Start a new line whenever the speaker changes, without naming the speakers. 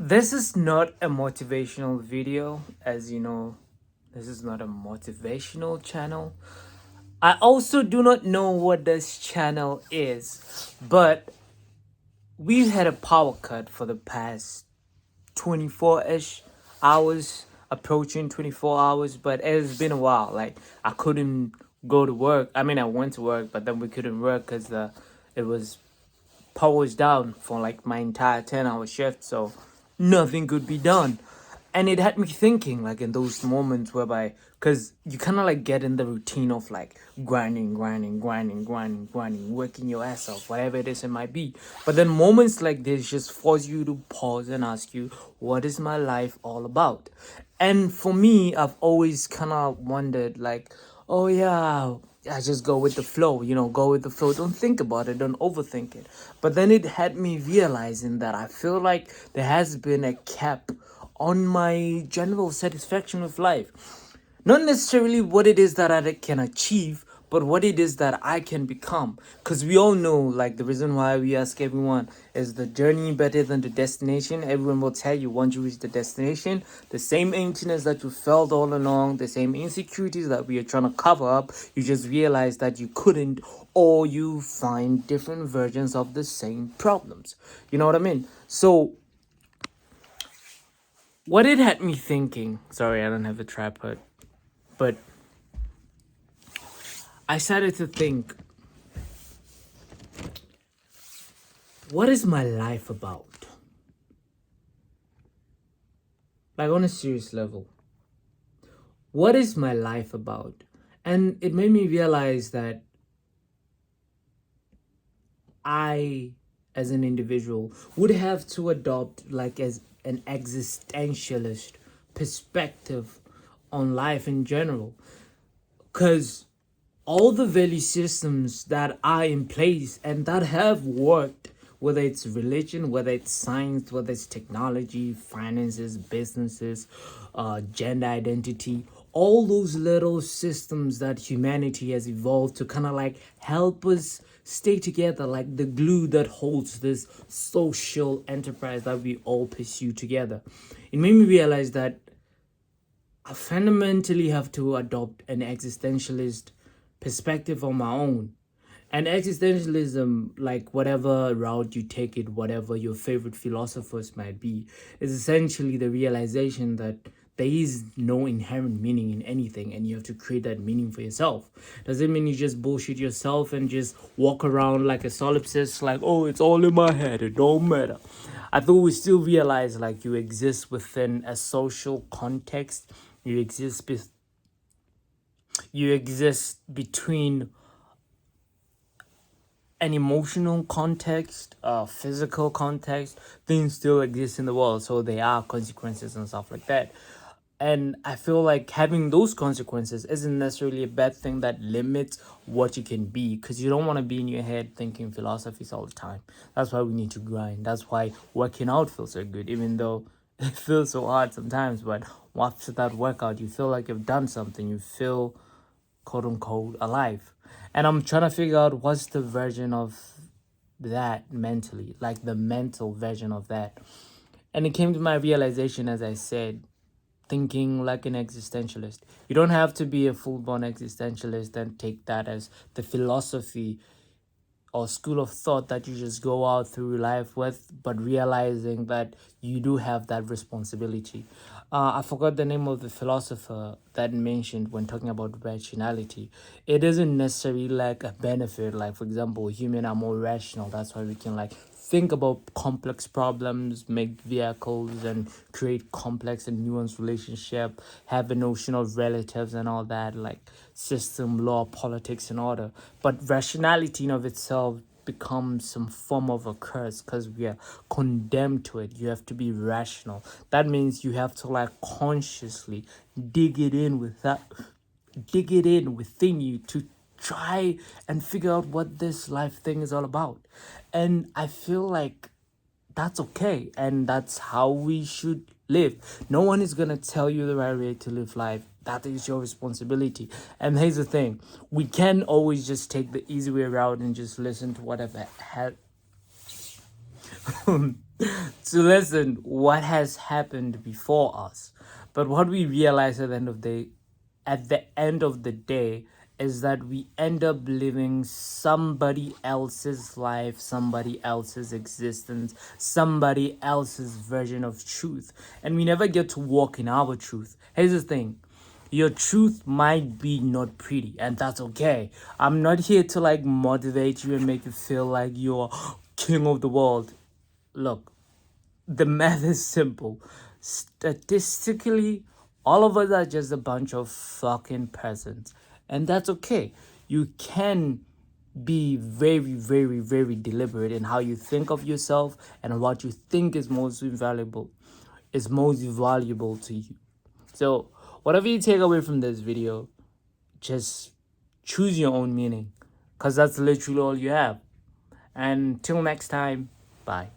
This is not a motivational video, as you know, this is not a motivational channel. I also do not know what this channel is, but we've had a power cut for the past 24-ish hours, approaching 24 hours, but it's been a while. Like, I couldn't go to work. I mean, I went to work, but then we couldn't work because it was powers down for like my entire 10-hour shift, so nothing could be done. And it had me thinking, like, in those moments whereby, because you kind of like get in the routine of like grinding, working your ass off, whatever it is it might be. But then moments like this just force you to pause and ask you, what is my life all about? And for me, I've always kind of wondered, like, oh yeah, I just go with the flow, go with the flow. Don't think about it, don't overthink it. But then it had me realizing that I feel like there has been a cap on my general satisfaction with life. Not necessarily what it is that I can achieve, but what it is that I can become. Because we all know, like, the reason why we ask everyone, is the journey better than the destination? Everyone will tell you once you reach the destination, the same emptiness that you felt all along, the same insecurities that we are trying to cover up, you just realize that you couldn't, or you find different versions of the same problems. You know what I mean? So, what it had me thinking, sorry, I don't have a tripod, but I started to think, what is my life about? Like, on a serious level, what is my life about? And it made me realize that I, as an individual, would have to adopt, like, as an existentialist perspective on life in general. Because all the value systems that are in place and that have worked, whether it's religion, whether it's science, whether it's technology, finances, businesses, gender identity, all those little systems that humanity has evolved to kind of like help us stay together, like the glue that holds this social enterprise that we all pursue together. It made me realize that I fundamentally have to adopt an existentialist perspective on my own. And existentialism, like whatever route you take it, whatever your favorite philosophers might be, is essentially the realization that there is no inherent meaning in anything and you have to create that meaning for yourself. Does it mean you just bullshit yourself and just walk around like a solipsist, like, oh, it's all in my head, it don't matter? I thought we still realize like you exist within a social context, you exist you exist between an emotional context, a physical context. Things still exist in the world, so there are consequences and stuff like that. And I feel like having those consequences isn't necessarily a bad thing that limits what you can be, because you don't want to be in your head thinking philosophies all the time. That's why we need to grind. That's why working out feels so good, even though it feels so hard sometimes. But after that workout, you feel like you've done something. You feel quote unquote alive. And I'm trying to figure out what's the version of that mentally, like the mental version of that. And it came to my realization, as I said, thinking like an existentialist. You don't have to be a full blown existentialist and take that as the philosophy or school of thought that you just go out through life with, but realizing that you do have that responsibility. I forgot the name of the philosopher that mentioned when talking about rationality. It isn't necessarily like a benefit. Like, for example, humans are more rational. That's why we can like think about complex problems, make vehicles, and create complex and nuanced relationship, have a notion of relatives and all that, like system, law, politics, and order. But rationality in of itself becomes some form of a curse because we are condemned to it. You have to be rational. That means you have to like consciously dig it in with that, dig it in within you to try and figure out what this life thing is all about. And I feel like that's okay and that's how we should live. No one is gonna tell you the right way to live life. That is your responsibility. And here's the thing, we can always just take the easy way around and just listen to whatever to listen what has happened before us. But what we realize at the end of the day is that we end up living somebody else's life, somebody else's existence, somebody else's version of truth. And we never get to walk in our truth. Here's the thing. Your truth might be not pretty, and that's okay. I'm not here to like motivate you and make you feel like you're king of the world. Look, the math is simple. Statistically, all of us are just a bunch of fucking peasants. And that's okay. You can be very, very, very deliberate in how you think of yourself and what you think is most valuable to you. So, whatever you take away from this video, just choose your own meaning. Because that's literally all you have. And till next time, bye.